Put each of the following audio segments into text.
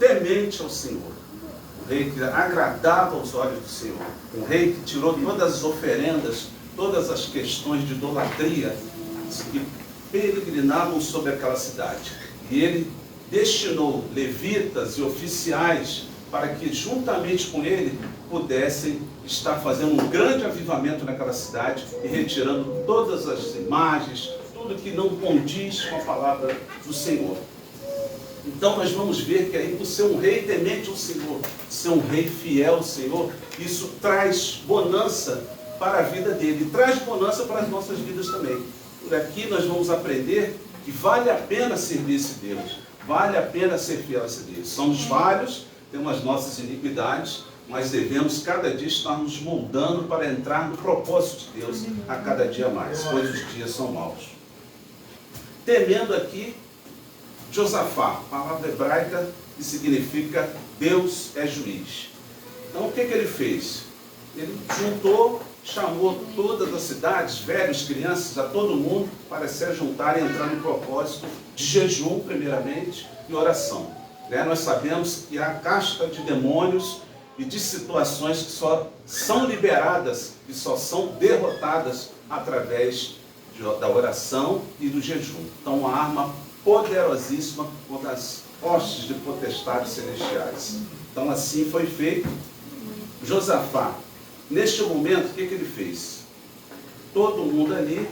temente ao Senhor, um rei que agradava aos olhos do Senhor, um rei que tirou todas as oferendas, todas as questões de idolatria que peregrinavam sobre aquela cidade. E ele destinou levitas e oficiais para que juntamente com ele pudessem estar fazendo um grande avivamento naquela cidade e retirando todas as imagens, tudo que não condiz com a palavra do Senhor. Então nós vamos ver que aí, por ser um rei temente ao Senhor, ser um rei fiel ao Senhor, isso traz bonança para a vida dele, e traz bonança para as nossas vidas também. Por aqui nós vamos aprender que vale a pena servir esse Deus, vale a pena ser fiel a esse Deus. Somos falhos, temos as nossas iniquidades, mas devemos cada dia estar nos moldando para entrar no propósito de Deus a cada dia mais, pois os dias são maus. Temendo aqui Josafá, palavra hebraica que significa Deus é juiz. Então o que ele fez? Ele juntou, chamou todas as cidades, velhos, crianças, a todo mundo, para se juntar e entrar no propósito de jejum, primeiramente, e oração. Nós sabemos que há casta de demônios e de situações que só são liberadas, que só são derrotadas através da oração e do jejum. Então, uma arma poderosíssima contra as hostes de potestades celestiais. Então, assim foi feito. Josafá, neste momento, o que ele fez? Todo mundo ali,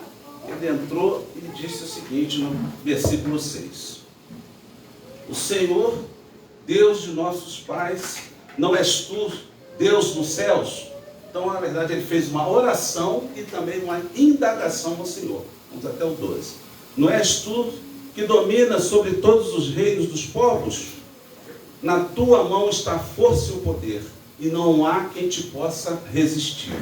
ele entrou e disse o seguinte no versículo 6. O Senhor, Deus de nossos pais, não és tu, Deus dos céus? Então, na verdade, ele fez uma oração e também uma indagação ao Senhor. Vamos até o 12. Não és tu que domina sobre todos os reinos dos povos? Na tua mão está a força e o poder, e não há quem te possa resistir.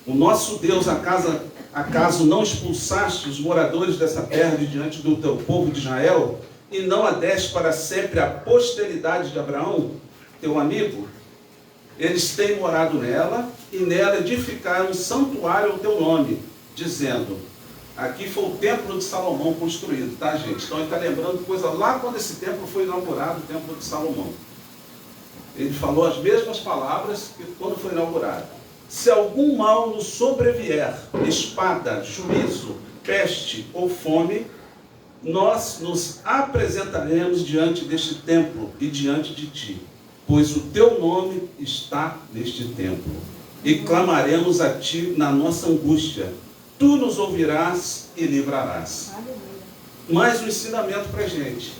O nosso Deus, acaso não expulsaste os moradores dessa terra de diante do teu povo de Israel, e não a deste para sempre a posteridade de Abraão, teu amigo? Eles têm morado nela, e nela edificaram um santuário ao teu nome, dizendo, aqui foi o templo de Salomão construído, tá, gente? Então ele está lembrando coisa lá quando esse templo foi inaugurado, o templo de Salomão. Ele falou as mesmas palavras que quando foi inaugurado. Se algum mal nos sobrevier, espada, juízo, peste ou fome, nós nos apresentaremos diante deste templo e diante de ti, pois o teu nome está neste templo, e clamaremos a ti na nossa angústia. Tu nos ouvirás e livrarás. Mais um ensinamento para a gente.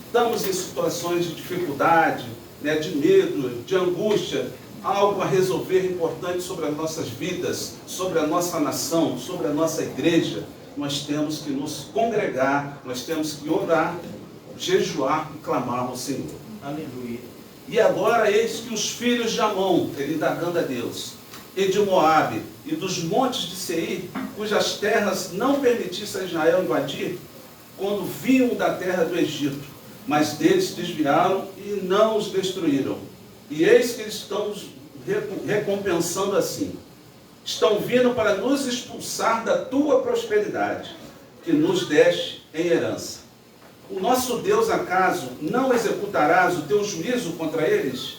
Estamos em situações de dificuldade, de medo, de angústia, algo a resolver importante sobre as nossas vidas, sobre a nossa nação, sobre a nossa igreja. Nós temos que nos congregar, nós temos que orar, jejuar e clamar ao Senhor. Aleluia. E agora eis que os filhos de Amon, ele indagando a Deus, e de Moabe, e dos montes de Seir, cujas terras não permitisse a Israel invadir, quando vinham da terra do Egito, mas deles se desviaram e não os destruíram. E eis que eles estão recompensando assim. Estão vindo para nos expulsar da tua prosperidade, que nos deste em herança. O nosso Deus, acaso, não executarás o teu juízo contra eles?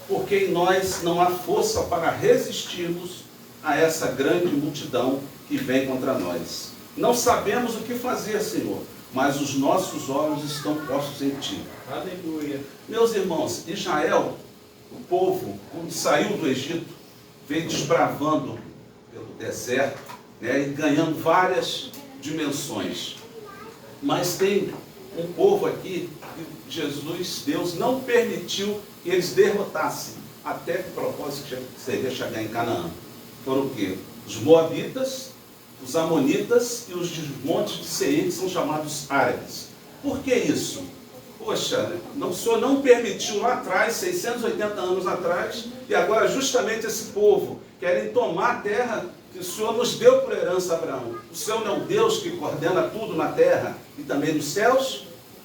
Porque em nós não há força para resistirmos a essa grande multidão que vem contra nós. Não sabemos o que fazer, Senhor, mas os nossos olhos estão postos em ti. Aleluia. Meus irmãos, Israel, o povo, quando saiu do Egito, veio desbravando pelo deserto, e ganhando várias dimensões. Mas tem um povo aqui que Jesus, Deus, não permitiu que eles derrotassem, até que o propósito seria chegar em Canaã. Foram o quê? Os Moabitas, os Amonitas e os montes de Seir, que são chamados árabes. Por que isso? Poxa, o Senhor não permitiu lá atrás, 680 anos atrás, e agora justamente esse povo querem tomar a terra que o Senhor nos deu por herança a Abraão. O Senhor não é o Deus que coordena tudo na terra e também nos céus?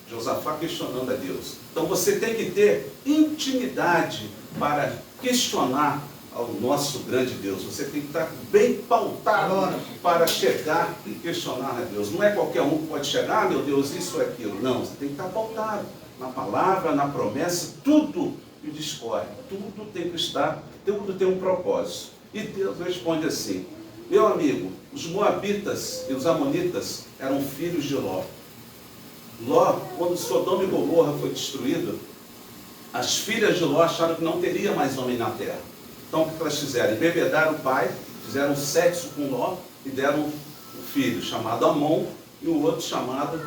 Josafá questionando a Deus. Então você tem que ter intimidade para questionar ao nosso grande Deus. Você tem que estar bem pautado para chegar e questionar a Deus. Não é qualquer um que pode chegar, meu Deus, isso ou aquilo. Não, você tem que estar pautado. na palavra, na promessa, tudo que discorre, tudo tem que estar, tudo tem um propósito. E Deus responde assim: meu amigo, os moabitas e os amonitas eram filhos de Ló. Ló, quando Sodoma e Gomorra foi destruído, as filhas de Ló acharam que não teria mais homem na terra. Então o que elas fizeram? Embebedaram o pai, fizeram sexo com Ló e deram um filho chamado Amon e o outro chamado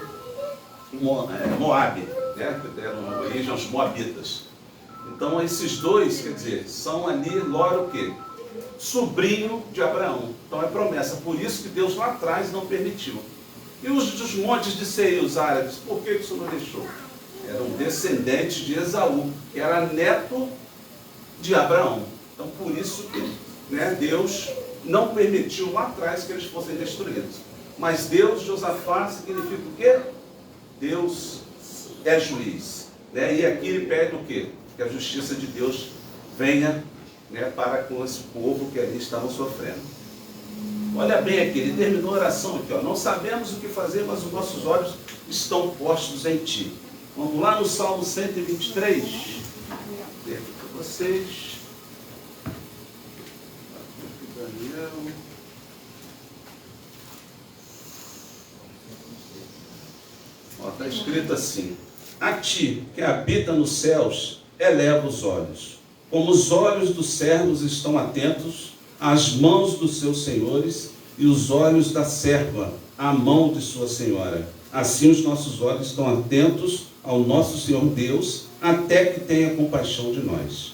Moabe, né? Que deram origem aos moabitas. Então esses dois, quer dizer, são ali, Ló era o quê? Sobrinho de Abraão. Então é promessa, por isso que Deus lá atrás não permitiu. E os dos montes de Seir, os árabes, por que isso não deixou? Eram descendentes de Esaú, que era neto de Abraão. Então por isso que, né, Deus não permitiu lá atrás que eles fossem destruídos. Mas Deus, Josafá, significa o quê? Deus é juiz. Né? E aqui ele pede o quê? Que a justiça de Deus venha, né, para com esse povo que ali estavam sofrendo. Olha bem aqui, ele terminou a oração aqui, ó. Não sabemos o que fazer, mas os nossos olhos estão postos em ti. Vamos lá no Salmo 123. Vou ler aqui para vocês. Daniel. Está escrito assim: a ti, que habita nos céus, eleva os olhos. Como os olhos dos servos estão atentos às mãos dos seus senhores, e os olhos da serva à mão de sua senhora. Assim os nossos olhos estão atentos ao nosso Senhor Deus, até que tenha compaixão de nós.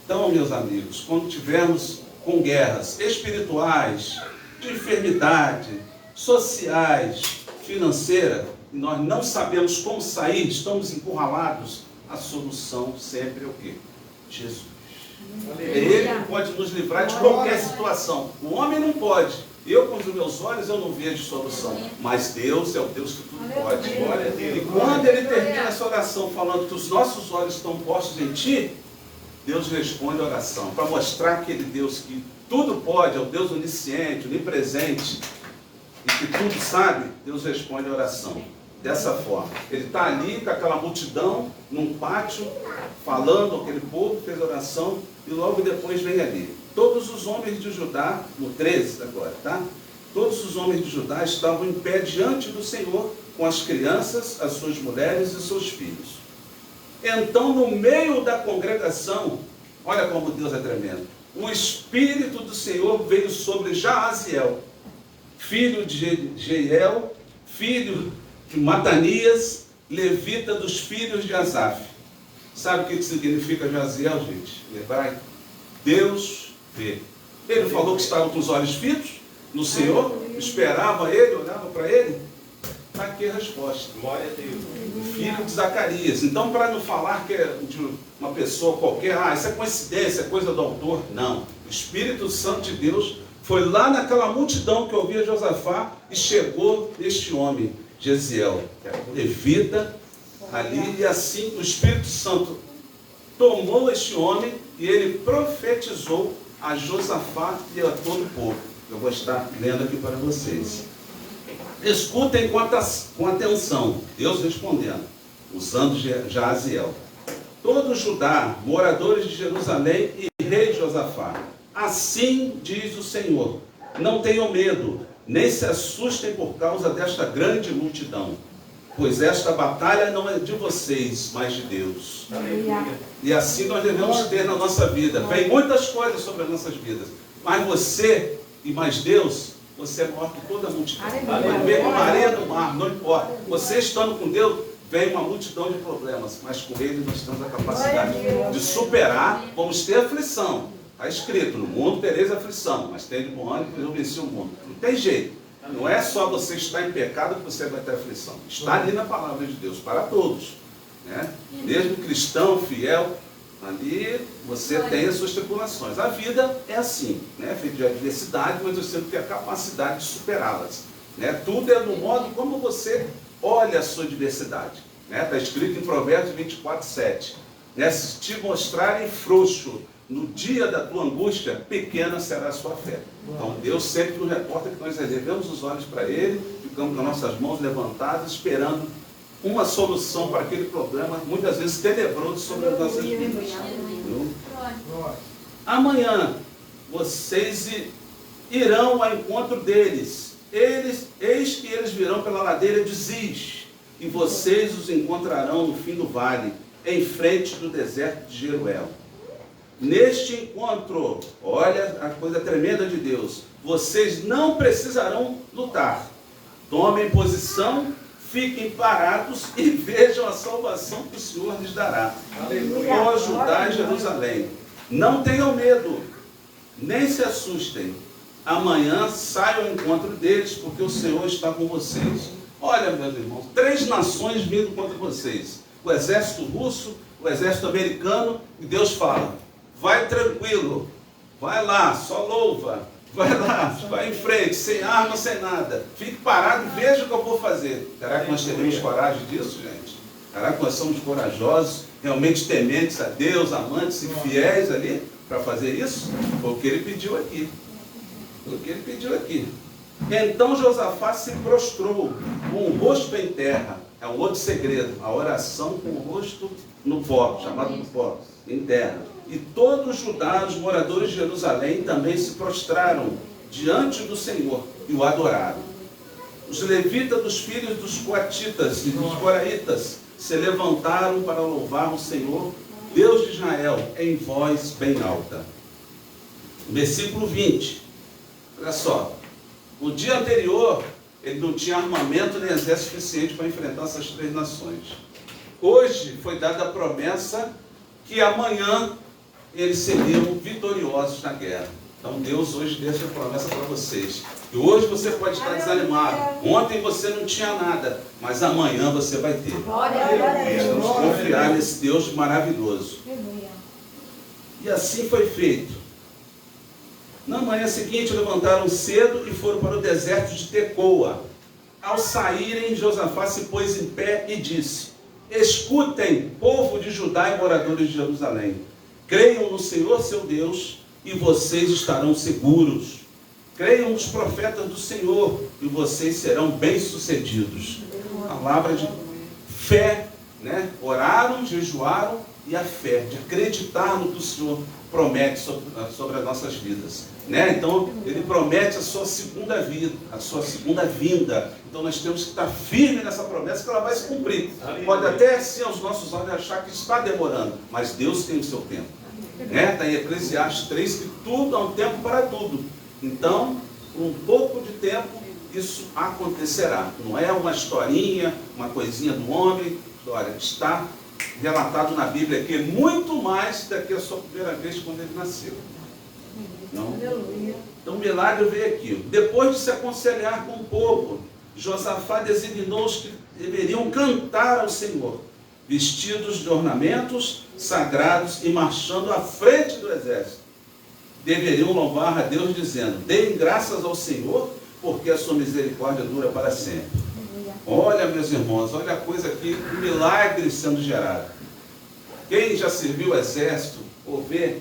Então, meus amigos, quando tivermos com guerras espirituais, de enfermidade, sociais, financeira, e nós não sabemos como sair, estamos encurralados, a solução sempre é o quê? Jesus. É Ele que pode nos livrar de qualquer situação. O homem não pode. Eu, com os meus olhos, eu não vejo solução. Mas Deus é o Deus que tudo pode. E quando Ele termina essa oração falando que os nossos olhos estão postos em Ti, Deus responde a oração. Para mostrar aquele Deus que tudo pode, é o Deus onisciente, onipresente, e que tudo sabe, Deus responde a oração. Dessa forma, ele está ali com aquela multidão, num pátio, falando, aquele povo fez oração, e logo depois vem ali. Todos os homens de Judá, no 13 agora, tá? Todos os homens de Judá estavam em pé diante do Senhor, com as crianças, as suas mulheres e seus filhos. Então, no meio da congregação, olha como Deus é tremendo, o Espírito do Senhor veio sobre Jaaziel, filho de Jeiel, filho de Matanias, levita dos filhos de Asaf. Sabe o que significa Jaaziel, gente? Em hebraico? Deus vê. Ele falou que estava com os olhos fitos no Senhor, esperava ele, olhava para ele. Está aqui a resposta. Glória a Deus. Filho de Zacarias. Então, para não falar que é de uma pessoa qualquer, isso é coincidência, é coisa do autor. Não. O Espírito Santo de Deus foi lá naquela multidão que ouvia Josafá e chegou este homem, Jaaziel, levita ali, e assim o Espírito Santo tomou este homem e ele profetizou a Josafá e a todo o povo. Eu vou estar lendo aqui para vocês. Escutem com atenção, Deus respondendo, usando Jaaziel. Todo Judá, moradores de Jerusalém e rei Josafá, assim diz o Senhor, não tenham medo, nem se assustem por causa desta grande multidão, pois esta batalha não é de vocês, mas de Deus. E assim nós devemos ter na nossa vida. Vem muitas coisas sobre as nossas vidas, mas você e mais Deus, você é maior que toda a multidão. Vem como a areia do mar, não importa. Você estando com Deus, vem uma multidão de problemas, mas com Ele nós temos a capacidade de superar. Vamos ter aflição. Está escrito, no mundo tereis aflição, mas tem de bom ânimo, eu venci o mundo. Não tem jeito. Não é só você estar em pecado que você vai ter aflição. Está ali na palavra de Deus, para todos. Né? Mesmo cristão, fiel, ali você tem as suas tribulações. A vida é assim, né? Feita de adversidade, mas você tem a capacidade de superá-las. Né? Tudo é do modo como você olha a sua adversidade. Está escrito em Provérbios 24:7. Né? Se te mostrarem frouxo no dia da tua angústia, pequena será a sua fé. Então Deus sempre nos reporta que nós elevamos os olhos para Ele, ficamos com as nossas mãos levantadas, esperando uma solução para aquele problema, muitas vezes tenebroso, sobre as nossas vidas. Amanhã, vocês irão ao encontro deles. Eis que eles virão pela ladeira de Ziz, e vocês os encontrarão no fim do vale, em frente do deserto de Jeruel. Neste encontro, olha a coisa tremenda de Deus, vocês não precisarão lutar. Tomem posição, fiquem parados e vejam a salvação que o Senhor lhes dará. Ó Judá e Jerusalém, não tenham medo, nem se assustem. Amanhã saiam ao encontro deles, porque o Senhor está com vocês. Olha, meus irmãos, 3 nações vindo contra vocês. O exército russo, o exército americano, e Deus fala, vai tranquilo, vai lá, só louva, vai lá, vai em frente, sem arma, sem nada. Fique parado e veja o que eu vou fazer. Será que nós teremos coragem disso, gente? Será que nós somos corajosos, realmente tementes a Deus, amantes e fiéis ali, para fazer isso? Foi o que ele pediu aqui. Foi o que ele pediu aqui. Então Josafá se prostrou, com o rosto em terra. É um outro segredo, a oração com o rosto no pó, chamado no pó, em terra. E todos os Judá, os moradores de Jerusalém, também se prostraram diante do Senhor e o adoraram. Os levitas dos filhos dos coatitas e dos coraitas se levantaram para louvar o Senhor, Deus de Israel, em voz bem alta. Versículo 20. Olha só. No dia anterior, ele não tinha armamento nem exército suficiente para enfrentar essas 3 nações. Hoje foi dada a promessa que amanhã eles seriam vitoriosos na guerra. Então Deus hoje deixa a promessa para vocês. E hoje você pode estar desanimado. Ontem você não tinha nada, mas amanhã você vai ter. Vamos confiar nesse Deus maravilhoso. E assim foi feito. Na manhã seguinte levantaram cedo e foram para o deserto de Tecoa. Ao saírem, Josafá se pôs em pé e disse, escutem, povo de Judá e moradores de Jerusalém. Creiam no Senhor seu Deus e vocês estarão seguros. Creiam nos profetas do Senhor e vocês serão bem-sucedidos. Palavra de fé, né? Oraram, jejuaram e a fé de acreditar no que o Senhor promete sobre as nossas vidas. Né? Então, ele promete a sua segunda vida, a sua segunda vinda. Então, nós temos que estar firmes nessa promessa que ela vai se cumprir. Pode até, assim, aos nossos olhos, achar que está demorando, mas Deus tem o seu tempo. Né? Está em Eclesiastes 3 que tudo há um tempo para tudo. Então, com um pouco de tempo, isso acontecerá. Não é uma historinha, uma coisinha do homem. Olha, está relatado na Bíblia aqui muito mais do que a sua primeira vez quando ele nasceu. Não? Então o milagre veio aqui. Depois de se aconselhar com o povo, Josafá designou os que deveriam cantar ao Senhor, vestidos de ornamentos sagrados e marchando à frente do exército. Deveriam louvar a Deus dizendo, deem graças ao Senhor, porque a sua misericórdia dura para sempre. Olha, meus irmãos, olha a coisa aqui, um milagre sendo gerado. Quem já serviu o exército, ou vê,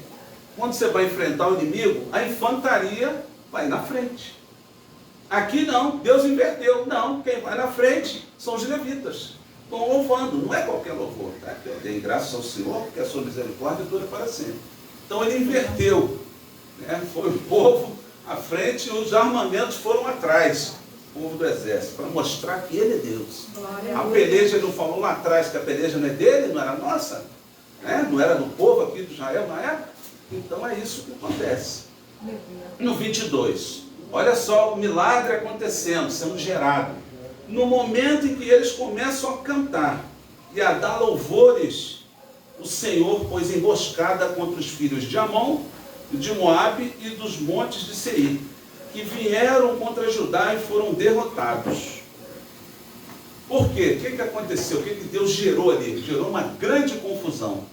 quando você vai enfrentar o inimigo, a infantaria vai na frente. Aqui não, Deus inverteu. Não, quem vai na frente são os levitas. Estão louvando, não é qualquer louvor. Tá? Deem graças ao Senhor, porque a sua misericórdia dura para sempre. Então ele inverteu. Né? Foi o povo à frente e os armamentos foram atrás. O povo do exército, para mostrar que ele é Deus. A peleja, ele não falou lá atrás que a peleja não é dele, não era nossa, né? Não era do povo aqui de Israel na época. Então é isso que acontece. No 22, olha só o milagre acontecendo, sendo gerado. No momento em que eles começam a cantar e a dar louvores, o Senhor pôs emboscada contra os filhos de Amon, de Moabe e dos montes de Seir, que vieram contra Judá e foram derrotados. Por quê? O que aconteceu? O que Deus gerou ali? Gerou uma grande confusão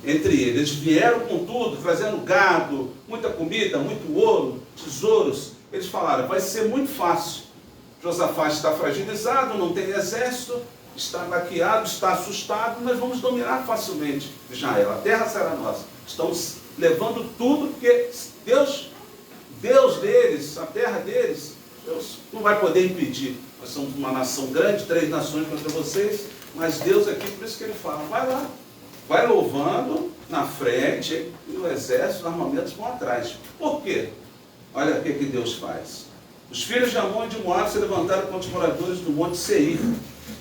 entre eles. Eles vieram com tudo, trazendo gado, muita comida, muito ouro, tesouros. Eles falaram, vai ser muito fácil. Josafá está fragilizado, não tem exército, está baqueado, está assustado, nós vamos dominar facilmente Israel. A terra será nossa. Estamos levando tudo, porque Deus deles, a terra deles, Deus não vai poder impedir. Nós somos uma nação grande, 3 nações contra vocês, Mas Deus aqui, por isso que ele fala, vai lá, vai louvando na frente e o exército, os armamentos vão atrás. Por quê? Olha o que Deus faz. Os filhos de Amon e de Moab se levantaram contra os moradores do monte Seir.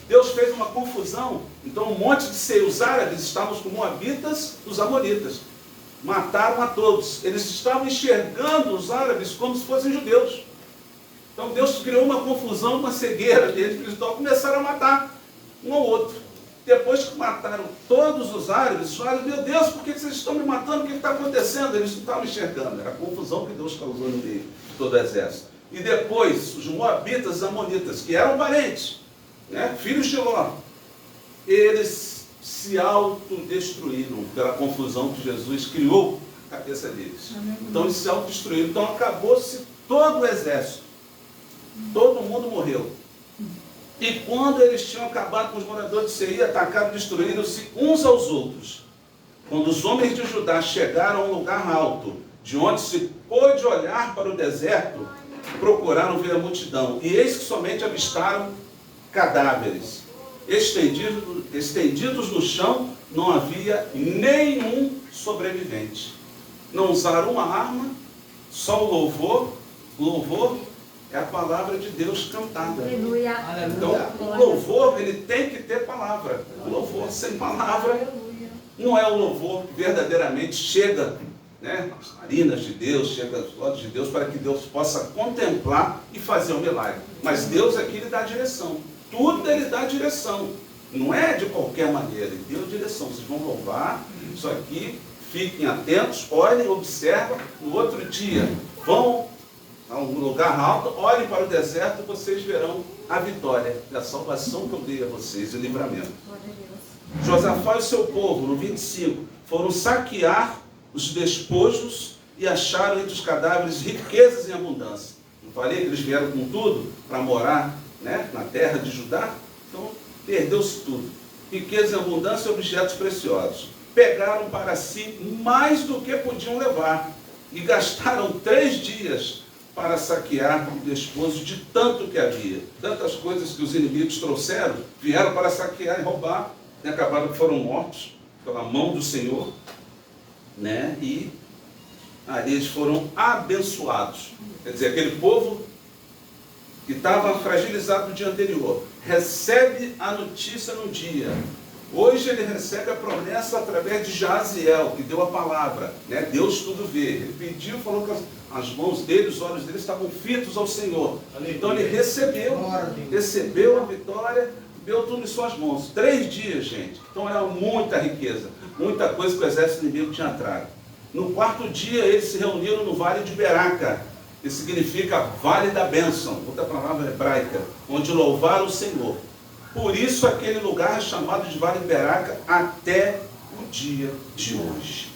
Deus fez uma confusão. Então o monte de Seir, os árabes estavam com moabitas e os amonitas. Mataram a todos. Eles estavam enxergando os árabes como se fossem judeus. Então Deus criou uma confusão, uma cegueira deles, então começaram a matar um ao outro. Depois que mataram todos os árabes, meu Deus, por que vocês estão me matando? O que está acontecendo? Eles não estavam enxergando. Era a confusão que Deus causou no meio de todo o exército. E depois, os moabitas, os amonitas, que eram parentes, né, filhos de Ló, eles se autodestruíram pela confusão que Jesus criou na cabeça deles. Então eles se autodestruíram. Então acabou-se todo o exército. Todo mundo morreu. E quando eles tinham acabado com os moradores de Seir, atacaram e destruíram-se uns aos outros. Quando os homens de Judá chegaram a um lugar alto, de onde se pôde olhar para o deserto, procuraram ver a multidão. E eis que somente avistaram cadáveres. Estendidos no chão, não havia nenhum sobrevivente. Não usaram uma arma, só o louvor. O louvor é a palavra de Deus cantada. Aleluia. Então, o louvor, ele tem que ter palavra. O louvor sem palavra não é o louvor que verdadeiramente chega, né, às narinas de Deus, chega aos olhos de Deus, para que Deus possa contemplar e fazer um milagre. Mas Deus aqui lhe dá direção. Tudo ele dá direção. Não é de qualquer maneira. Ele deu direção. Vocês vão louvar isso aqui, fiquem atentos, olhem, observam. No outro dia, vão a um lugar alto, olhem para o deserto e vocês verão a vitória, a salvação que eu dei a vocês, o livramento. Josafá e o seu povo, no 25, foram saquear os despojos e acharam entre os cadáveres riquezas em abundância. Não falei que eles vieram com tudo para morar, né, na terra de Judá? Então, perdeu-se tudo. Riqueza em abundância e objetos preciosos. Pegaram para si mais do que podiam levar e gastaram 3 dias para saquear o despojo de tanto que havia. Tantas coisas que os inimigos trouxeram, vieram para saquear e roubar, e acabaram que foram mortos pela mão do Senhor, né? E ali eles foram abençoados. Quer dizer, aquele povo que estava fragilizado no dia anterior, recebe a notícia no dia. Hoje ele recebe a promessa através de Jaziel, que deu a palavra, né? Deus tudo vê. Ele pediu, falou que as mãos dele, os olhos dele estavam fitos ao Senhor. Então ele recebeu a vitória, deu tudo em suas mãos. 3 dias, gente. Então era muita riqueza, muita coisa que o exército inimigo tinha trago. No 4º dia eles se reuniram no vale de Beraca, que significa Vale da Bênção, outra palavra hebraica, onde louvaram o Senhor. Por isso aquele lugar é chamado de Vale de Beraca até o dia de hoje.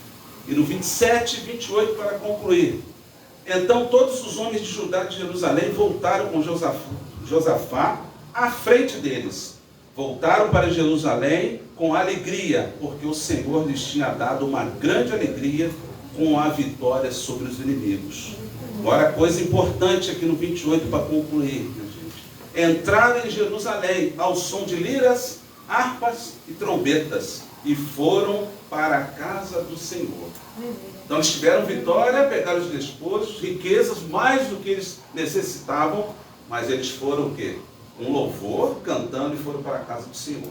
E no 27 e 28, para concluir, então todos os homens de Judá e de Jerusalém voltaram com Josafá à frente deles. Voltaram para Jerusalém com alegria, porque o Senhor lhes tinha dado uma grande alegria com a vitória sobre os inimigos. Agora, coisa importante aqui no 28 para concluir, minha gente. Entraram em Jerusalém ao som de liras, harpas e trombetas e foram para a casa do Senhor. Então eles tiveram vitória, pegaram os despojos, riquezas, mais do que eles necessitavam, mas eles foram o quê? Um louvor, cantando, e foram para a casa do Senhor.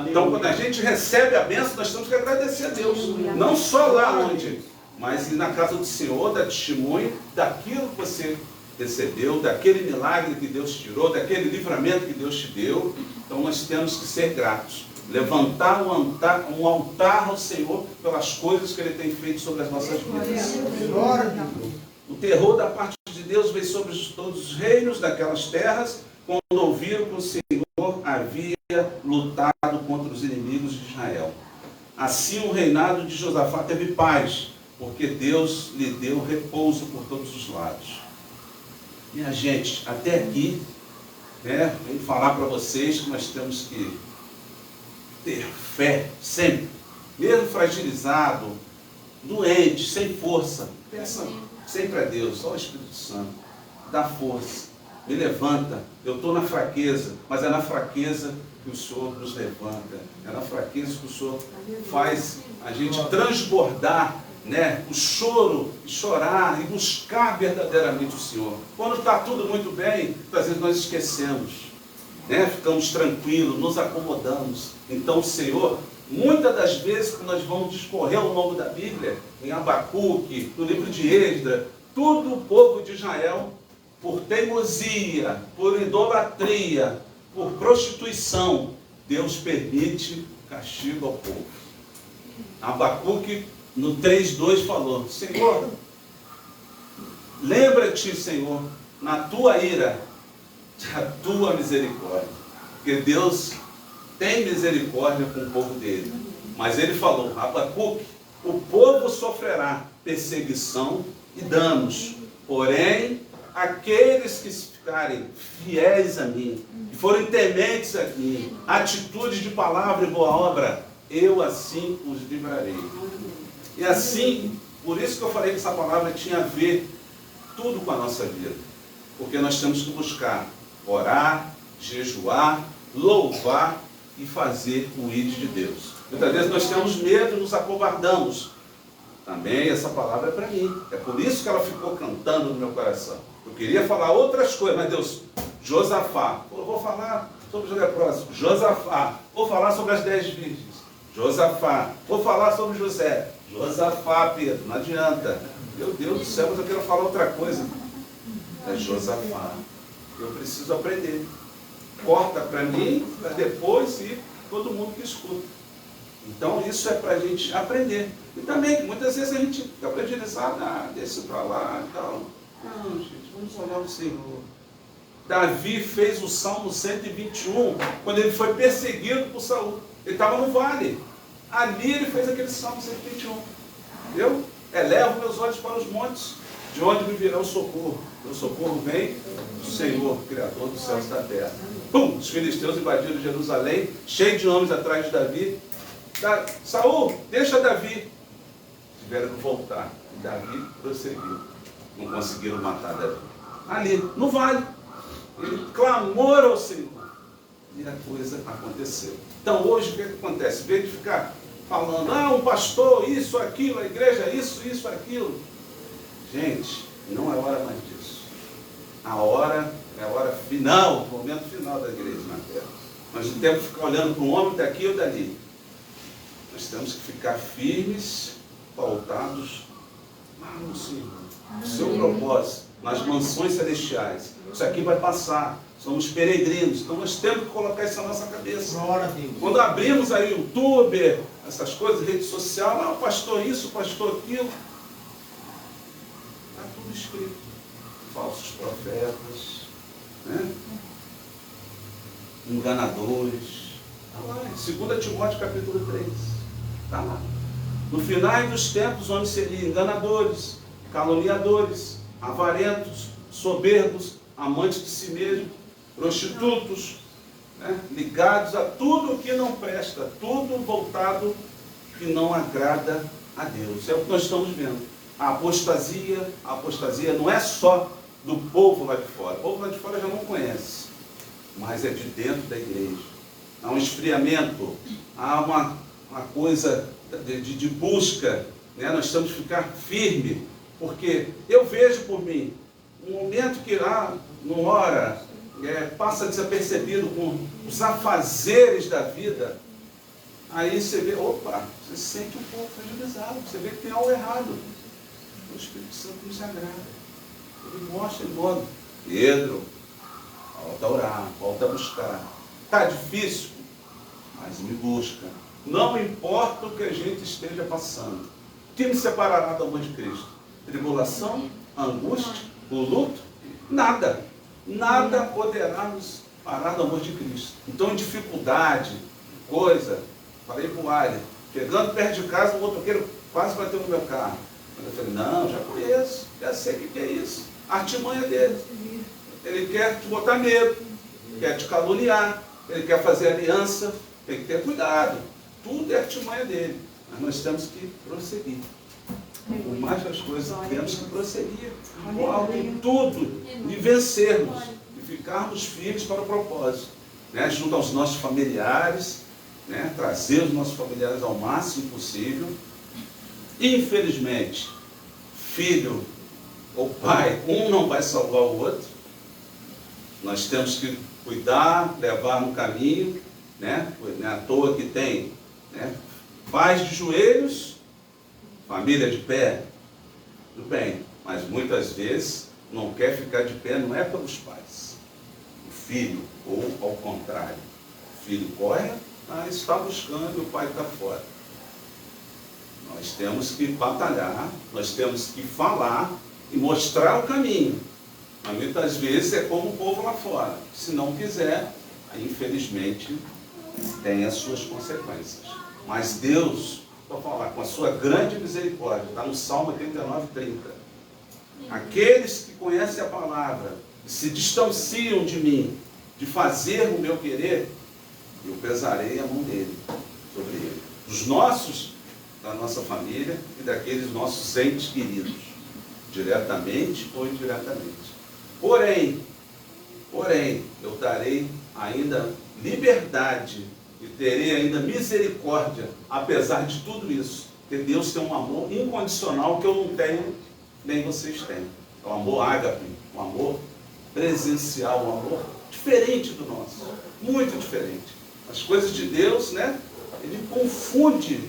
Então quando a gente recebe a bênção, nós temos que agradecer a Deus. Não só lá onde, mas na casa do Senhor, dar testemunho daquilo que você recebeu, daquele milagre que Deus tirou, daquele livramento que Deus te deu. Então nós temos que ser gratos. Levantar um altar ao Senhor pelas coisas que Ele tem feito sobre as nossas vidas. O terror da parte de Deus veio sobre todos os reinos daquelas terras, quando ouviram que o Senhor havia lutado contra os inimigos de Israel. Assim o reinado de Josafá teve paz, porque Deus lhe deu repouso por todos os lados. Minha gente, até aqui, né, venho falar para vocês que nós temos que ter fé sempre, mesmo fragilizado, doente, sem força. Peça sempre a Deus, ó Espírito Santo, dá força. me levanta. Eu estou na fraqueza, mas é na fraqueza que o Senhor nos levanta. É na fraqueza que o Senhor faz a gente transbordar, né, o choro, chorar e buscar verdadeiramente o Senhor. Quando está tudo muito bem, às vezes nós esquecemos, né, ficamos tranquilos, nos acomodamos. Então o Senhor, muitas das vezes que nós vamos discorrer ao longo da Bíblia, em Abacuque, no livro de Esdras, todo o povo de Israel, por teimosia, por idolatria, por prostituição, Deus permite castigo ao povo. Abacuque, no 3:2, falou: Senhor, lembra-te, Senhor, na tua ira, da tua misericórdia. Porque Deus tem misericórdia com o povo dele. Mas ele falou: Abacuque, o povo sofrerá perseguição e danos, porém, aqueles que ficarem fiéis a mim, que forem tementes a mim, atitudes de palavra e boa obra, eu assim os livrarei. E assim, por isso que eu falei que essa palavra tinha a ver tudo com a nossa vida. Porque nós temos que buscar orar, jejuar, louvar e fazer o ID de Deus. Muitas vezes nós temos medo e nos acovardamos. Também essa palavra é para mim. É por isso que ela ficou cantando no meu coração. Eu queria falar outras coisas, mas Deus, Josafá, eu vou falar sobre os leprosos. Josafá, vou falar sobre as 10 virgens. Josafá, vou falar sobre José. Josafá, Pedro, não adianta. Meu Deus do céu, mas eu quero falar outra coisa. É Josafá. Eu preciso aprender. Corta para mim, para depois ir todo mundo que escuta. Então isso é para a gente aprender. E também, muitas vezes a gente fica prejudicado, desce para lá e tal. Não, gente, vamos olhar o Senhor. Davi fez o Salmo 121, quando ele foi perseguido por Saul. Ele estava no vale. Ali ele fez aquele Salmo 121. Eu elevo meus olhos para os montes, de onde me virá o socorro. O socorro vem do Senhor, Criador dos céus e da terra. Pum! Os filisteus invadiram Jerusalém, cheio de homens atrás de Davi. Saul, deixa Davi. Tiveram que voltar. E Davi prosseguiu. Não conseguiram matar Davi. Ali, no vale. Ele clamou ao Senhor. E a coisa aconteceu. Então hoje o que acontece? Em vez de ficar falando, um pastor, isso, aquilo, a igreja, isso, aquilo. Gente, não é hora mais disso. A hora é a hora final, o momento final da igreja na terra. Nós não temos que ficar olhando para um homem daqui ou dali. Nós temos que ficar firmes, pautados lá no Senhor, no seu propósito, nas mansões celestiais. Isso aqui vai passar. Somos peregrinos, então nós temos que colocar isso na nossa cabeça. Quando abrimos aí o YouTube, essas coisas, rede social, pastor isso, pastor aquilo, está tudo escrito. Falsos profetas, né? Enganadores. Está lá, em 2 Timóteo capítulo 3. Está lá. No final dos tempos, onde seriam enganadores, caluniadores, avarentos, soberbos, amantes de si mesmos, prostitutos, né, ligados a tudo que não presta, tudo voltado que não agrada a Deus. É o que nós estamos vendo. A apostasia não é só do povo lá de fora. O povo lá de fora já não conhece, mas é de dentro da igreja. Há um esfriamento, há uma coisa de busca, né? Nós temos que ficar firme, porque eu vejo por mim, um momento que não ora, passa desapercebido com os afazeres da vida, aí você vê, você se sente um pouco fragilizado, você vê que tem algo errado. O Espírito Santo nos agrada. Ele mostra em modo, Pedro, volta a orar, volta a buscar. Está difícil, mas me busca. Não importa o que a gente esteja passando. O que me separará do amor de Cristo? Tribulação, angústia, o luto? Nada. Nada poderá nos parar do amor de Cristo. Então, em dificuldade, coisa, falei para o William, chegando perto de casa, o motoqueiro quase bateu no meu carro. Eu falei, não, já conheço, já sei o que é isso. A artimanha dele. Ele quer te botar medo, quer te caluniar, ele quer fazer aliança, tem que ter cuidado. Tudo é artimanha dele. Mas nós temos que prosseguir. Por mais as coisas, temos que prosseguir. Tudo. E vencermos. E ficarmos firmes para o propósito, né? Junto aos nossos familiares, né? Trazer os nossos familiares ao máximo possível. Infelizmente, filho ou pai, um não vai salvar o outro. Nós temos que cuidar, levar no caminho, né? Não é à toa que tem, né? Pais de joelhos, família de pé, tudo bem, mas muitas vezes não quer ficar de pé, não é pelos pais, o filho, ou ao contrário, o filho corre, mas está buscando e o pai está fora. Nós temos que batalhar, nós temos que falar e mostrar o caminho, mas muitas vezes é como o povo lá fora, se não quiser, aí infelizmente tem as suas consequências. Mas Deus, vou falar, com a sua grande misericórdia, está no Salmo 89:30. Aqueles que conhecem a palavra e se distanciam de mim, de fazer o meu querer, eu pesarei a mão dele, sobre ele. Os nossos, da nossa família e daqueles nossos entes queridos, diretamente ou indiretamente. Porém, eu darei ainda liberdade e terei ainda misericórdia, apesar de tudo isso. Porque Deus tem um amor incondicional que eu não tenho, nem vocês têm. É um amor ágape, um amor presencial, um amor diferente do nosso, muito diferente. As coisas de Deus, né? Ele confunde,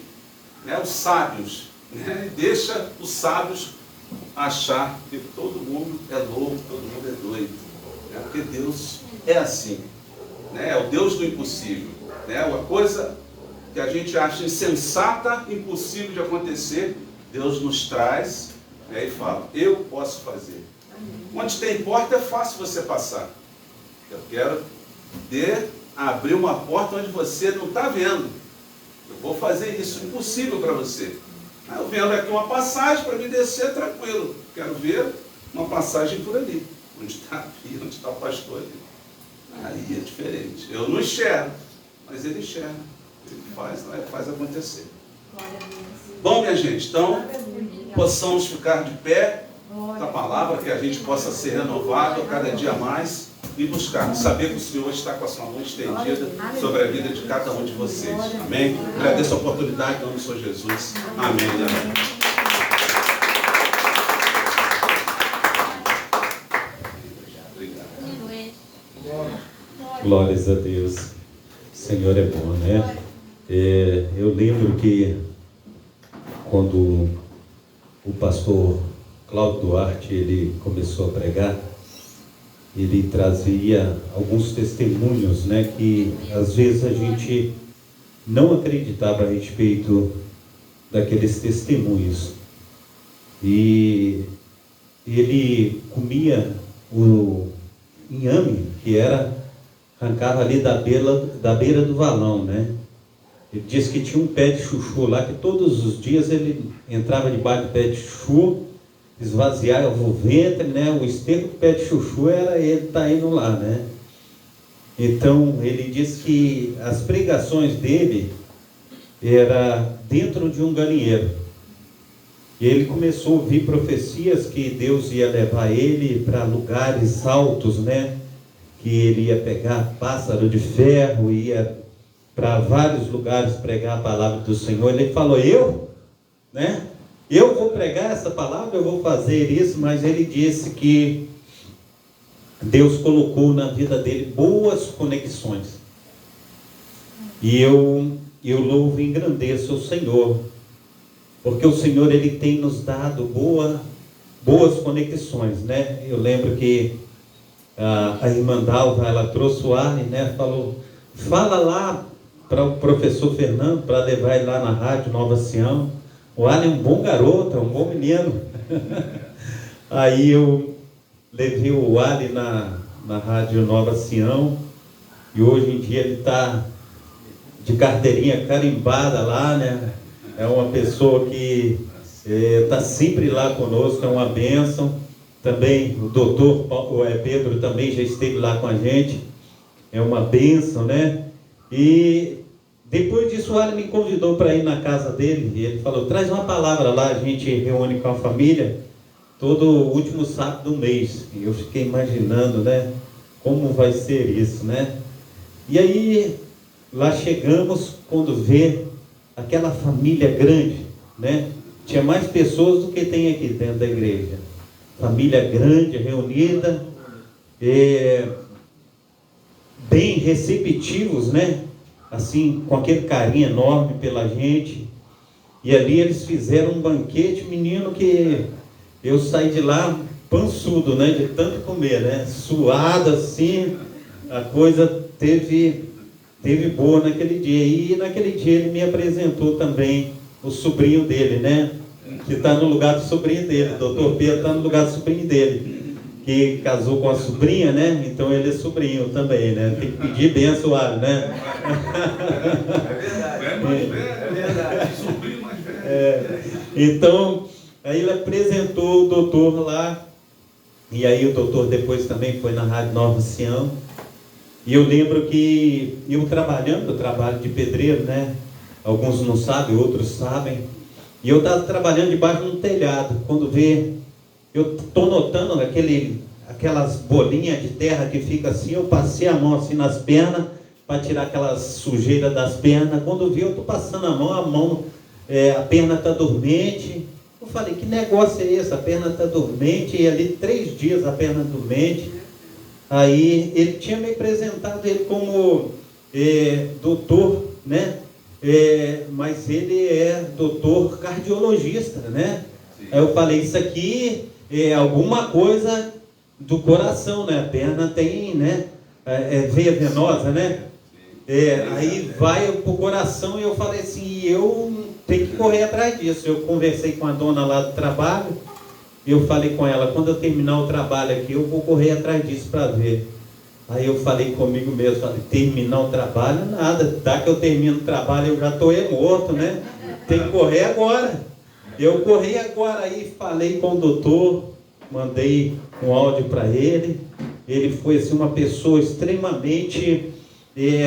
né, os sábios, né? E deixa os sábios achar que todo mundo é louco, todo mundo é doido. Né? Porque Deus é assim, né? É o Deus do impossível. Né? Uma coisa que a gente acha insensata, impossível de acontecer, Deus nos traz, né, e fala, eu posso fazer. Onde tem porta é fácil você passar. Eu quero abrir uma porta onde você não está vendo. Eu vou fazer isso, impossível para você. Eu vendo aqui uma passagem para me descer tranquilo. Quero ver uma passagem por ali. Onde está a Bia, onde está o pastor ali. Aí é diferente. Eu não enxergo, mas ele enxerga. Ele faz acontecer. Bom, minha gente, então, possamos ficar de pé com a palavra, que a gente possa ser renovado a cada dia mais e buscar, saber que o Senhor está com a sua mão estendida sobre a vida de cada um de vocês. Amém? Agradeço a oportunidade, em nome do Senhor Jesus. Amém. Amém. Glórias a Deus. O Senhor é bom, né? Eu lembro que quando o pastor Cláudio Duarte ele começou a pregar, ele trazia alguns testemunhos, né, que às vezes a gente não acreditava a respeito daqueles testemunhos. E ele comia o inhame, que arrancava ali da beira do valão, né? Ele disse que tinha um pé de chuchu lá, que todos os dias ele entrava debaixo do pé de chuchu, esvaziava o ventre, né? O esterco do pé de chuchu era ele tá indo lá, né? Então ele disse que as pregações dele era dentro de um galinheiro. E ele começou a ouvir profecias que Deus ia levar ele para lugares altos, né? Que ele ia pegar pássaro de ferro, ia para vários lugares pregar a palavra do Senhor. Ele falou, né? Eu vou pregar essa palavra, eu vou fazer isso, mas ele disse que Deus colocou na vida dele boas conexões. E eu louvo e engrandeço o Senhor, porque o Senhor ele tem nos dado boas conexões, né? Eu lembro que a irmã Dalva, ela trouxe o Arne, né? Falou, fala lá para o professor Fernando, para levar ele lá na rádio Nova Sião. O Arne é um bom garoto, é um bom menino. Aí eu levei o Ali na rádio Nova Sião, e hoje em dia ele está de carteirinha carimbada lá, né? É uma pessoa que está sempre lá conosco, é uma bênção. Também o doutor Pedro também já esteve lá com a gente, é uma bênção, né? E depois disso o Ali me convidou para ir na casa dele, e ele falou, traz uma palavra lá, a gente reúne com a família todo último sábado do mês. E eu fiquei imaginando, né? como vai ser isso, né? E aí, lá chegamos, quando vê aquela família grande, né? Tinha mais pessoas do que tem aqui dentro da igreja. Família grande, reunida, bem receptivos, né? Assim, com aquele carinho enorme pela gente. E ali eles fizeram um banquete, menino, que eu saí de lá pançudo, né? De tanto comer, né? Suado assim, a coisa teve boa naquele dia. E naquele dia ele me apresentou também o sobrinho dele, né? Que está no lugar do sobrinho dele. O doutor Pedro está no lugar do sobrinho dele, que casou com a sobrinha, né? Então ele é sobrinho também, né? Tem que pedir bênção, né? É verdade. Sobrinho mais velho. Então, aí ele apresentou o doutor lá. E aí o doutor depois também foi na Rádio Nova Sião. E eu lembro que eu trabalho de pedreiro, né? Alguns não sabem, outros sabem. E eu estava trabalhando debaixo de um telhado. Quando eu estou notando aquelas bolinhas de terra que fica assim, eu passei a mão assim nas pernas, para tirar aquela sujeira das pernas. Quando eu estou passando a mão, a perna está dormente. Eu falei, que negócio é esse? A perna está dormente, e ali 3 dias a perna dormente. Aí ele tinha me apresentado ele como doutor, né? Mas ele é doutor cardiologista, né? Sim. Aí eu falei, isso aqui é alguma coisa do coração, né? A perna tem, né? Veia venosa, né? Aí vai pro coração, e eu falei assim, eu tenho que correr atrás disso. Eu conversei com a dona lá do trabalho, e eu falei com ela, quando eu terminar o trabalho aqui, eu vou correr atrás disso para ver. Aí eu falei comigo mesmo, falei, terminar o trabalho, nada, dá que eu termino o trabalho, eu já estou morto, né? Tem que correr agora. Eu corri agora, aí falei com o doutor, mandei um áudio para ele. Ele foi assim, uma pessoa extremamente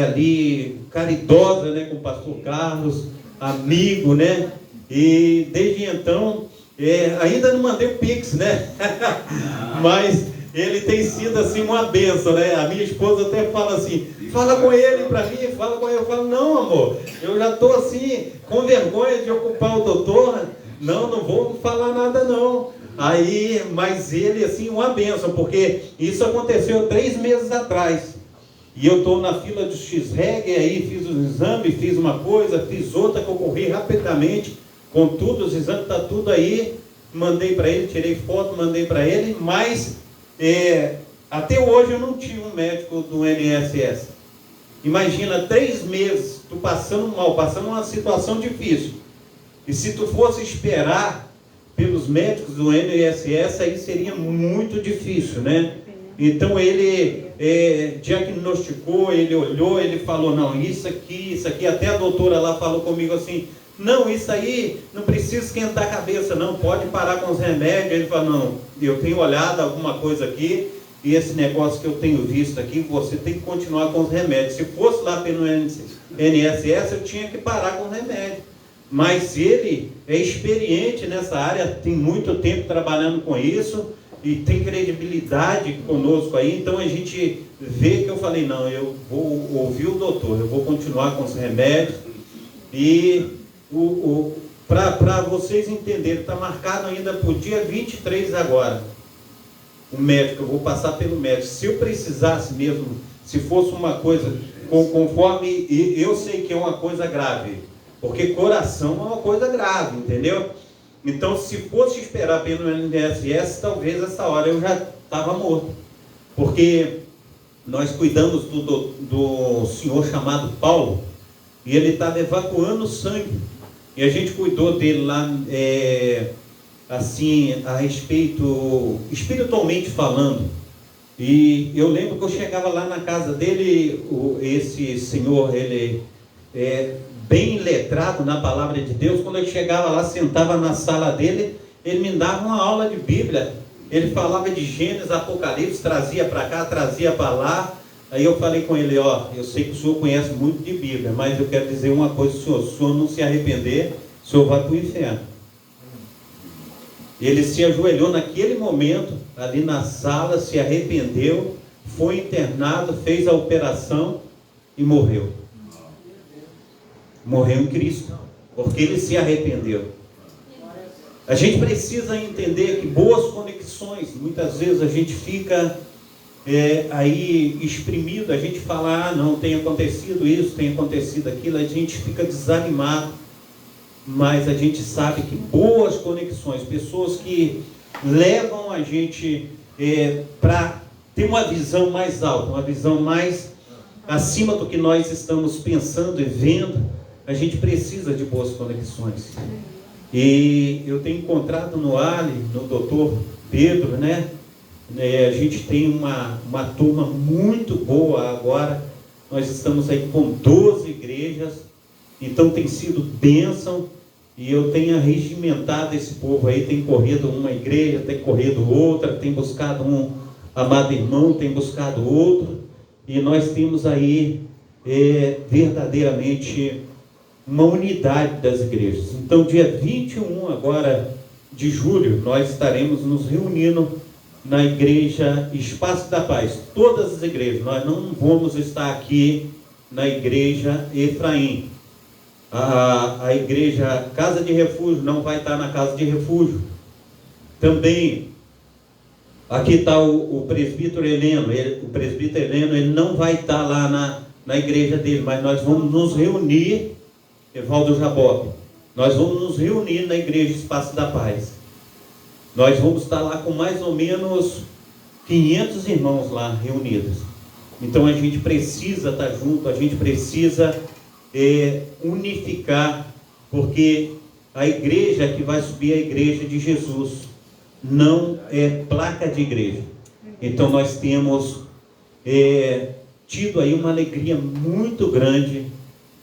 ali caridosa, né, com o pastor Carlos, amigo, né? E desde então, ainda não mandei o Pix, né? Mas ele tem sido assim uma bênção, né? A minha esposa até fala assim, fala com ele para mim, fala com ele. Eu falo, não, amor, eu já estou assim, com vergonha de ocupar o doutor, não vou falar nada não. Aí, mas ele assim, uma bênção, porque isso aconteceu 3 meses atrás. E eu estou na fila do X-Reg, aí fiz um exame, fiz uma coisa, fiz outra, que eu corri rapidamente, com tudo, os exames, está tudo aí, mandei para ele, tirei foto, mandei para ele, mas até hoje eu não tinha um médico do INSS. Imagina, 3 meses, tu passando mal, passando uma situação difícil, e se tu fosse esperar pelos médicos do INSS, aí seria muito difícil, né? Então ele diagnosticou, ele olhou, ele falou, não, isso aqui, até a doutora lá falou comigo assim, não, isso aí não precisa esquentar a cabeça, não, pode parar com os remédios. Ele falou, não, eu tenho olhado alguma coisa aqui, e esse negócio que eu tenho visto aqui, você tem que continuar com os remédios. Se fosse lá pelo INSS, eu tinha que parar com os remédios. Mas ele é experiente nessa área, tem muito tempo trabalhando com isso, e tem credibilidade conosco aí. Então a gente vê que eu falei, não, eu vou ouvir o doutor, eu vou continuar com os remédios. E para vocês entenderem, está marcado ainda para o dia 23 agora. O médico, eu vou passar pelo médico. Se eu precisasse mesmo, se fosse uma coisa, conforme eu sei que é uma coisa grave, porque coração é uma coisa grave, entendeu? Então, se fosse esperar pelo INSS, talvez essa hora eu já estava morto. Porque nós cuidamos do senhor chamado Paulo, e ele estava evacuando sangue. E a gente cuidou dele lá, assim, a respeito, espiritualmente falando. E eu lembro que eu chegava lá na casa dele, esse senhor, ele bem letrado na palavra de Deus. Quando eu chegava lá, sentava na sala dele, ele me dava uma aula de Bíblia. Ele falava de Gênesis, Apocalipse, trazia para cá, trazia para lá. Aí eu falei com ele, eu sei que o senhor conhece muito de Bíblia, mas eu quero dizer uma coisa, senhor, se o senhor não se arrepender, o senhor vai para o inferno. Ele se ajoelhou naquele momento, ali na sala, se arrependeu, foi internado, fez a operação e morreu. Morreu em Cristo, porque ele se arrependeu. A gente precisa entender que boas conexões, muitas vezes a gente fica aí exprimido, a gente fala, não, tem acontecido isso, tem acontecido aquilo, a gente fica desanimado, mas a gente sabe que boas conexões, pessoas que levam a gente para ter uma visão mais alta, uma visão mais acima do que nós estamos pensando e vendo, a gente precisa de boas conexões. E eu tenho encontrado no Ali, no doutor Pedro, né? A gente tem uma turma muito boa agora. Nós estamos aí com 12 igrejas, então tem sido bênção. E eu tenho arregimentado esse povo aí, tem corrido uma igreja, tem corrido outra, tem buscado um amado irmão, tem buscado outro. E nós temos aí verdadeiramente uma unidade das igrejas. Então, dia 21 agora de julho, nós estaremos nos reunindo na igreja Espaço da Paz. Todas as igrejas, nós não vamos estar aqui na igreja Efraim. A igreja Casa de Refúgio não vai estar na Casa de Refúgio. Também, aqui está o presbítero Heleno. O presbítero Heleno, ele não vai estar lá na igreja dele, mas nós vamos nos reunir, Evaldo Jabob, nós vamos nos reunir na igreja Espaço da Paz. Nós vamos estar lá com mais ou menos 500 irmãos lá reunidos. Então a gente precisa estar junto, a gente precisa unificar, porque a igreja que vai subir é a igreja de Jesus, não é placa de igreja. Então nós temos tido aí uma alegria muito grande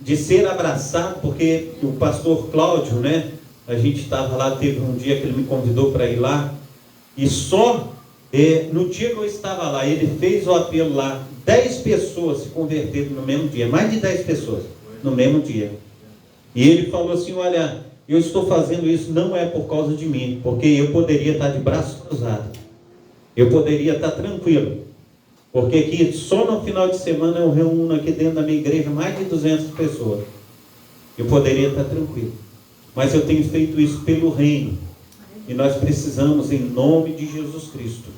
de ser abraçado, porque o pastor Cláudio, né? A gente estava lá, teve um dia que ele me convidou para ir lá, e só no dia que eu estava lá, ele fez o apelo lá, 10 pessoas se converteram no mesmo dia, mais de 10 pessoas no mesmo dia. E ele falou assim, olha, eu estou fazendo isso não é por causa de mim, porque eu poderia estar de braços cruzados, eu poderia estar tranquilo, porque aqui só no final de semana eu reúno aqui dentro da minha igreja mais de 200 pessoas, eu poderia estar tranquilo, mas eu tenho feito isso pelo reino, e nós precisamos, em nome de Jesus Cristo,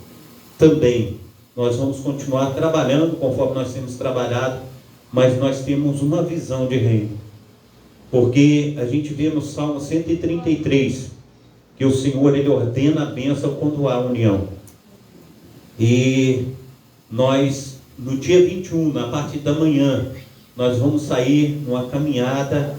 também, nós vamos continuar trabalhando conforme nós temos trabalhado, mas nós temos uma visão de reino, porque a gente vê no Salmo 133, que o Senhor, Ele ordena a bênção quando há união. E nós, no dia 21, na parte da manhã, nós vamos sair numa caminhada,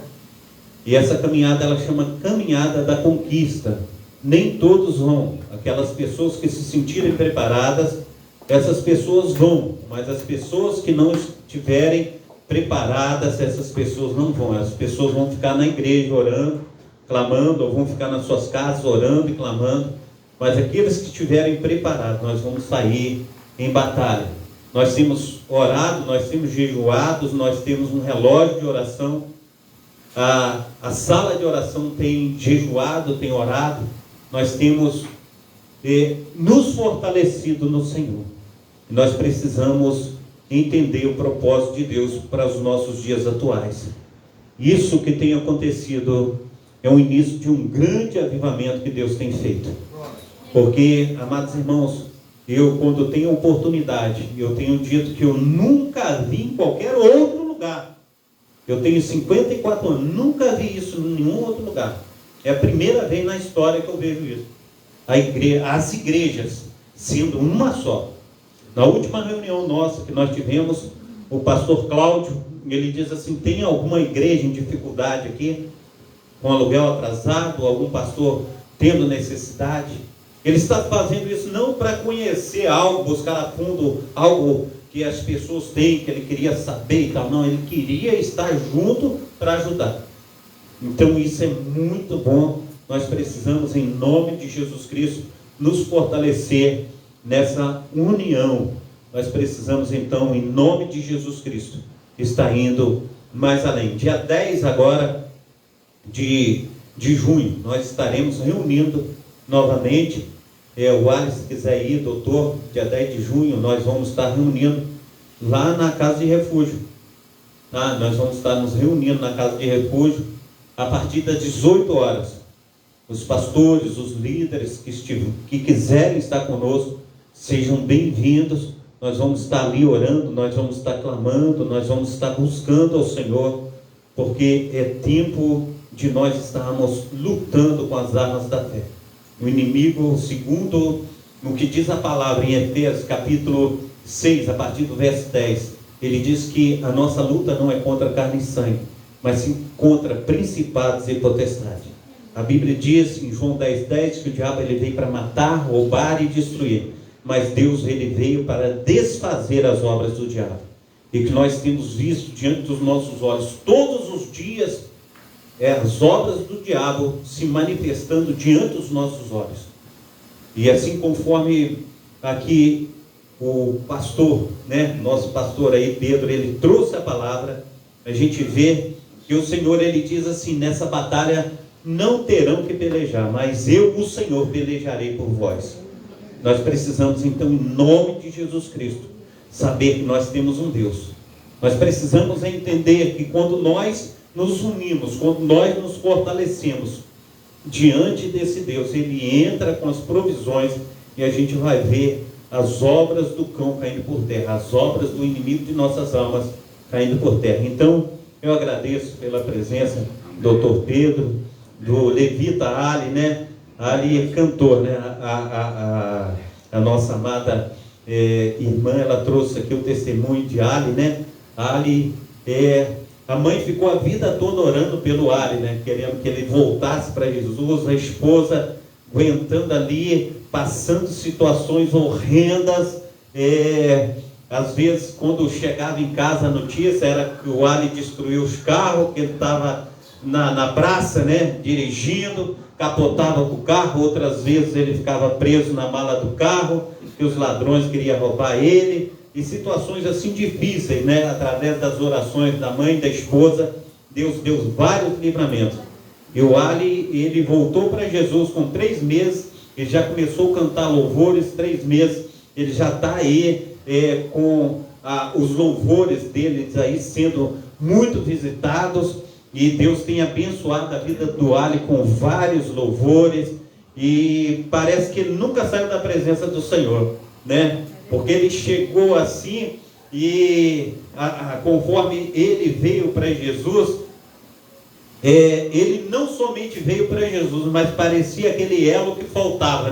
e essa caminhada, ela chama Caminhada da Conquista. Nem todos vão, aquelas pessoas que se sentirem preparadas, essas pessoas vão, mas as pessoas que não estiverem preparadas, essas pessoas não vão. As pessoas vão ficar na igreja orando, clamando, ou vão ficar nas suas casas orando e clamando, mas aqueles que estiverem preparados, nós vamos sair em batalha. Nós temos orado, nós temos jejuado, nós temos um relógio de oração, a sala de oração tem jejuado, tem orado, nós temos nos fortalecido no Senhor. Nós precisamos entender o propósito de Deus para os nossos dias atuais. Isso que tem acontecido é o início de um grande avivamento que Deus tem feito. Porque, amados irmãos, eu, quando tenho oportunidade, eu tenho dito que eu nunca vi em qualquer outro lugar. Eu tenho 54 anos, nunca vi isso em nenhum outro lugar. É a primeira vez na história que eu vejo isso. As igrejas sendo uma só. Na última reunião nossa que nós tivemos, o pastor Cláudio, ele diz assim, tem alguma igreja em dificuldade aqui? Com aluguel atrasado, algum pastor tendo necessidade? Ele está fazendo isso não para conhecer algo, buscar a fundo algo que as pessoas têm, que ele queria saber e tal. Não, ele queria estar junto para ajudar. Então isso é muito bom. Nós precisamos, em nome de Jesus Cristo, nos fortalecer nessa união. Nós precisamos, então, em nome de Jesus Cristo, estar indo mais além. Dia 10 agora de junho, nós estaremos reunindo novamente. O Alisson, se quiser ir, doutor, dia 10 de junho, nós vamos estar reunindo lá na Casa de Refúgio. Nós vamos estar nos reunindo na Casa de Refúgio a partir das 18 horas. Os pastores, os líderes que quiserem estar conosco, sejam bem-vindos. Nós vamos estar ali orando, nós vamos estar clamando, nós vamos estar buscando ao Senhor, porque é tempo de nós estarmos lutando com as armas da fé. O inimigo, segundo o que diz a palavra em Efésios capítulo 6, a partir do verso 10, ele diz que a nossa luta não é contra carne e sangue, mas sim contra principados e potestades. A Bíblia diz em João 10:10 que o diabo ele veio para matar, roubar e destruir, mas Deus ele veio para desfazer as obras do diabo. E que nós temos visto diante dos nossos olhos todos os dias as obras do diabo se manifestando diante dos nossos olhos. E assim conforme aqui o pastor, nosso pastor aí, Pedro, ele trouxe a palavra, a gente vê que o Senhor, ele diz assim: nessa batalha não terão que pelejar, mas eu, o Senhor, pelejarei por vós. Nós precisamos então, em nome de Jesus Cristo, saber que nós temos um Deus. Nós precisamos entender que quando nós nos unimos, quando nós nos fortalecemos diante desse Deus, ele entra com as provisões e a gente vai ver as obras do cão caindo por terra, as obras do inimigo de nossas almas caindo por terra. Então, eu agradeço pela presença do Dr. Pedro, do Levita Ali, Ali é cantor, a nossa amada irmã, ela trouxe aqui o testemunho de Ali, Ali a mãe ficou a vida toda orando pelo Ali, querendo que ele voltasse para Jesus, a esposa aguentando ali, passando situações horrendas, às vezes quando chegava em casa a notícia era que o Ali destruiu os carros, que ele estava na praça, dirigindo, capotava com o carro, outras vezes ele ficava preso na mala do carro, que os ladrões queriam roubar ele, e situações assim difíceis, através das orações da mãe, da esposa, Deus deu vários livramentos. E o Ali, ele voltou para Jesus com 3 meses, ele já começou a cantar louvores, 3 meses, ele já está aí com os louvores dele aí sendo muito visitados, e Deus tem abençoado a vida do Ali com vários louvores, e parece que ele nunca saiu da presença do Senhor, porque ele chegou assim, e conforme ele veio para Jesus, ele não somente veio para Jesus, mas parecia aquele elo que faltava,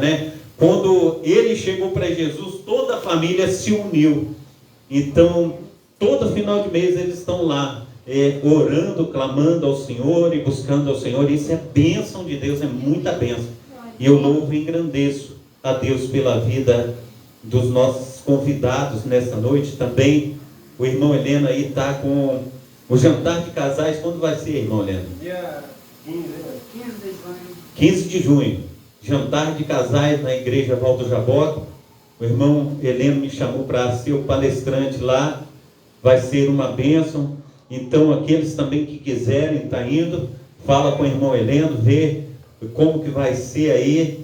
Quando ele chegou para Jesus, toda a família se uniu. Então, todo final de mês eles estão lá, orando, clamando ao Senhor e buscando ao Senhor. Isso é bênção de Deus, é muita bênção. E eu louvo e engrandeço a Deus pela vida dos nossos convidados nessa noite. Também o irmão Helena aí está com o jantar de casais. Quando vai ser, irmão Helena? Dia 15 de junho. 15 de junho. Jantar de casais na igreja Valdo Jaboque. O irmão Helena me chamou para ser o palestrante lá. Vai ser uma bênção. Então aqueles também que quiserem estar indo, fala com o irmão Helena, vê como que vai ser aí.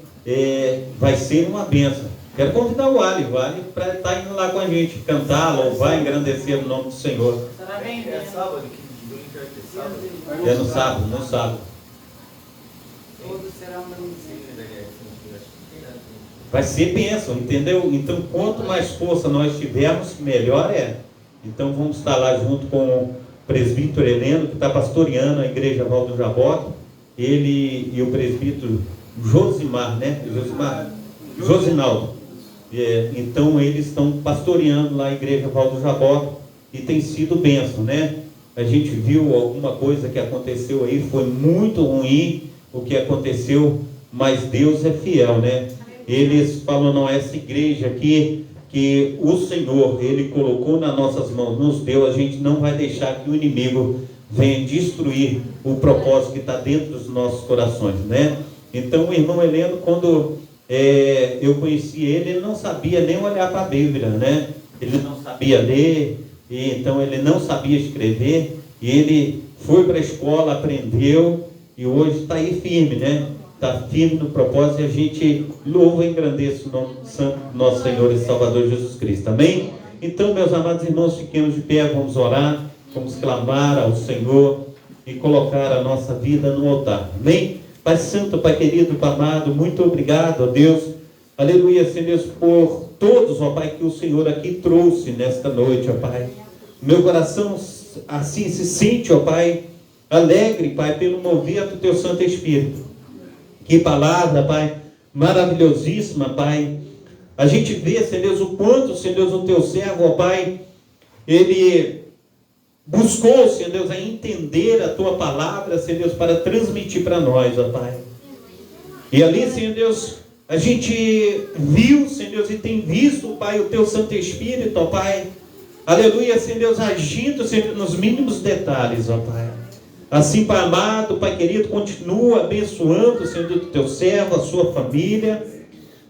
Vai ser uma bênção. Quero convidar o Ali para estar indo lá com a gente, cantar, louvar, engrandecer o nome do Senhor. É sábado, que É no sábado, Todos serão Vai ser bênção, entendeu? Então, quanto mais força nós tivermos, melhor é. Então, vamos estar lá junto com o presbítero Heleno, que está pastoreando a igreja Valdo Jaboque, ele e o presbítero Josimar, Josinaldo. Então, eles estão pastoreando lá a igreja Valdo Jaboque e tem sido bênção, A gente viu alguma coisa que aconteceu aí, foi muito ruim o que aconteceu, mas Deus é fiel, Eles falam, não, essa igreja aqui, que o Senhor, Ele colocou nas nossas mãos, nos deu, a gente não vai deixar que o inimigo venha destruir o propósito que está dentro dos nossos corações, Então, o irmão Heleno, quando eu conheci ele não sabia nem olhar para a Bíblia, Ele não sabia ler, e então ele não sabia escrever, e ele foi para a escola, aprendeu, e hoje está aí firme, está firme no propósito, e a gente louva e engrandece o nome santo do nosso Senhor e Salvador Jesus Cristo. Amém? Então, meus amados irmãos, fiquemos de pé, vamos orar, vamos clamar ao Senhor e colocar a nossa vida no altar. Amém? Pai Santo, Pai querido, Pai amado, muito obrigado, ó Deus. Aleluia, Senhor Deus, por todos, ó Pai, que o Senhor aqui trouxe nesta noite, ó Pai. Meu coração assim se sente, ó Pai, alegre, Pai, pelo mover do Teu Santo Espírito. Que palavra, Pai, maravilhosíssima, Pai. A gente vê, Senhor Deus, o quanto, Senhor Deus, o Teu servo, ó Pai, ele buscou, Senhor Deus, a entender a Tua palavra, Senhor Deus, para transmitir para nós, ó Pai. E ali, Senhor Deus, a gente viu, Senhor Deus, e tem visto, Pai, o Teu Santo Espírito, ó Pai. Aleluia, Senhor Deus, agindo, Senhor, nos mínimos detalhes, ó Pai. Assim, Pai amado, Pai querido, continua abençoando, Senhor Deus, o Teu servo, a sua família.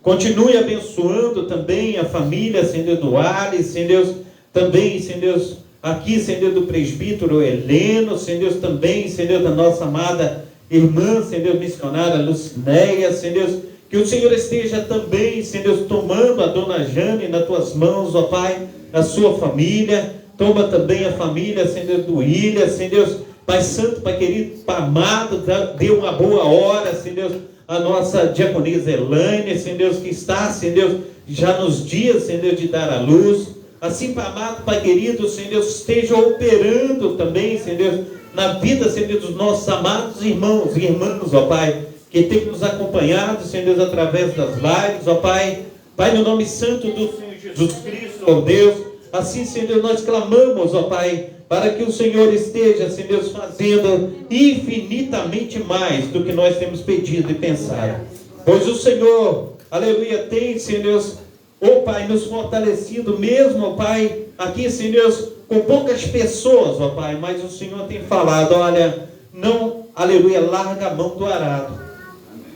Continue abençoando também a família, Senhor Deus, do Ares, Senhor Deus, também, Senhor Deus, aqui, Senhor Deus, do presbítero Heleno, Senhor Deus, também, Senhor Deus, da nossa amada irmã, Senhor Deus, missionária Lucinéia, Senhor Deus, que o Senhor esteja também, Senhor Deus, tomando a dona Jane nas Tuas mãos, ó Pai, a sua família. Toma também a família, Senhor Deus, do Ilha, Senhor Deus, Pai Santo, Pai querido, Pai amado, dê uma boa hora, Senhor Deus, a nossa diaconisa Elaine, Senhor Deus, que está, Senhor Deus, já nos dias, Senhor Deus, de dar a luz. Assim, Pai amado, Pai querido, Senhor Deus, esteja operando também, Senhor Deus, na vida, Senhor Deus, dos nossos amados irmãos e irmãs, ó Pai, que tem nos acompanhado, Senhor Deus, através das lives, ó Pai. Pai, no nome santo do Senhor Jesus Cristo, ó Deus, assim, Senhor Deus, nós clamamos, ó Pai, para que o Senhor esteja, Senhor Deus, fazendo infinitamente mais do que nós temos pedido e pensado. Pois o Senhor, aleluia, tem, Senhor Deus, ó Pai, nos fortalecido mesmo, ó Pai, aqui, Senhor Deus, com poucas pessoas, ó Pai, mas o Senhor tem falado, olha, não, aleluia, larga a mão do arado.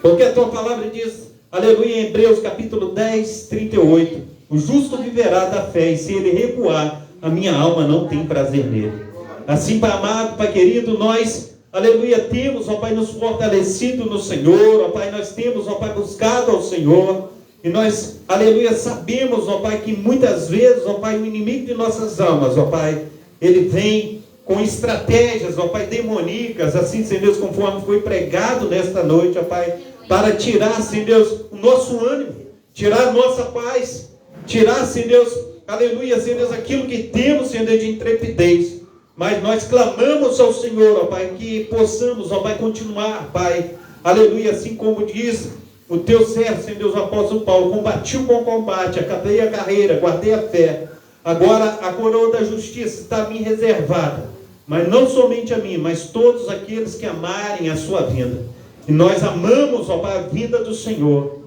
Porque a Tua palavra diz, aleluia, em Hebreus capítulo 10, 38, o justo viverá da fé, e se ele recuar, a minha alma não tem prazer nele. Assim, Pai amado, Pai querido, nós, aleluia, temos, ó Pai, nos fortalecido no Senhor, ó Pai, nós temos, ó Pai, buscado ao Senhor, e nós, aleluia, sabemos, ó Pai, que muitas vezes, ó Pai, o inimigo de nossas almas, ó Pai, ele vem com estratégias, ó Pai, demoníacas, assim, Senhor Deus, conforme foi pregado nesta noite, ó Pai, para tirar, Senhor Deus, o nosso ânimo, tirar a nossa paz, tirar, Senhor Deus, aleluia, Senhor Deus, aquilo que temos, Senhor Deus, de intrepidez. Mas nós clamamos ao Senhor, ó Pai, que possamos, ó Pai, continuar, Pai, aleluia, assim como diz o Teu servo, Senhor Deus, o apóstolo Paulo, combati o bom combate, acabei a carreira, guardei a fé. Agora a coroa da justiça está a mim reservada, mas não somente a mim, mas todos aqueles que amarem a sua vinda. E nós amamos, ó Pai, a vinda do Senhor.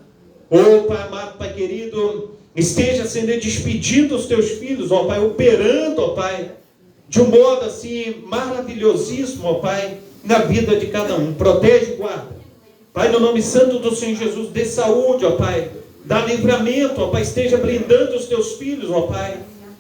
Ó Pai amado, Pai querido, esteja sendo despedido os Teus filhos, ó Pai, operando, ó Pai, de um modo assim maravilhosíssimo, ó Pai, na vida de cada um. Protege e guarda. Pai, no nome santo do Senhor Jesus, dê saúde, ó Pai, dá livramento, ó Pai, esteja blindando os Teus filhos, ó Pai,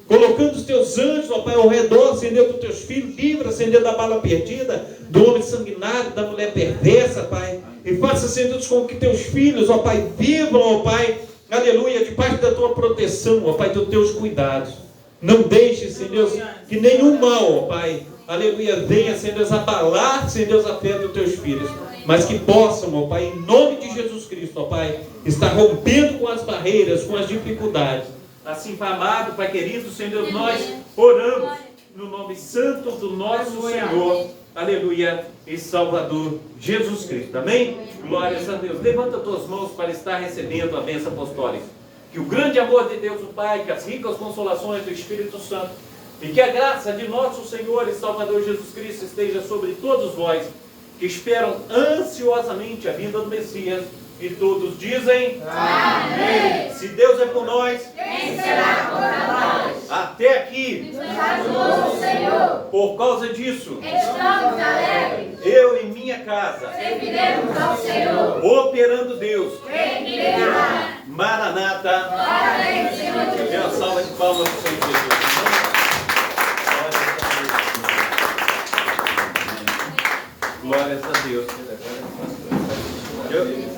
colocando os Teus anjos, ó Pai, ao redor, Senhor, dos Teus filhos, livra, Senhor, da bala perdida, do homem sanguinário, da mulher perversa, Pai, e faça, Senhor, com que Teus filhos, ó Pai, vivam, ó Pai, aleluia, debaixo da Tua proteção, ó Pai, dos Teus cuidados. Não deixe, Senhor Deus, que nenhum mal, ó Pai, aleluia, venha, Senhor Deus, abalar, Senhor Deus, a fé dos Teus filhos, mas que possam, ó Pai, em nome de Jesus Cristo, ó Pai, estar rompendo com as barreiras, com as dificuldades. Assim, Pai amado, Pai querido, Senhor, nós oramos no nome santo do nosso Senhor, aleluia, e Salvador Jesus Cristo. Amém? Glórias a Deus. Levanta as tuas mãos para estar recebendo a bênção apostólica. Que o grande amor de Deus, o Pai, que as ricas consolações do Espírito Santo e que a graça de nosso Senhor e Salvador Jesus Cristo esteja sobre todos vós que esperam ansiosamente a vinda do Messias. E todos dizem amém. Se Deus é por nós, quem será contra nós? Até aqui nos ajudou o Senhor. Por causa disso, estamos alegres. Eu e minha casa serviremos ao Senhor. Operando Deus, quem virá? Maranata. Glória ao Senhor Jesus. Dê uma salva de palmas para o Senhor Jesus. Glórias a Deus. Eu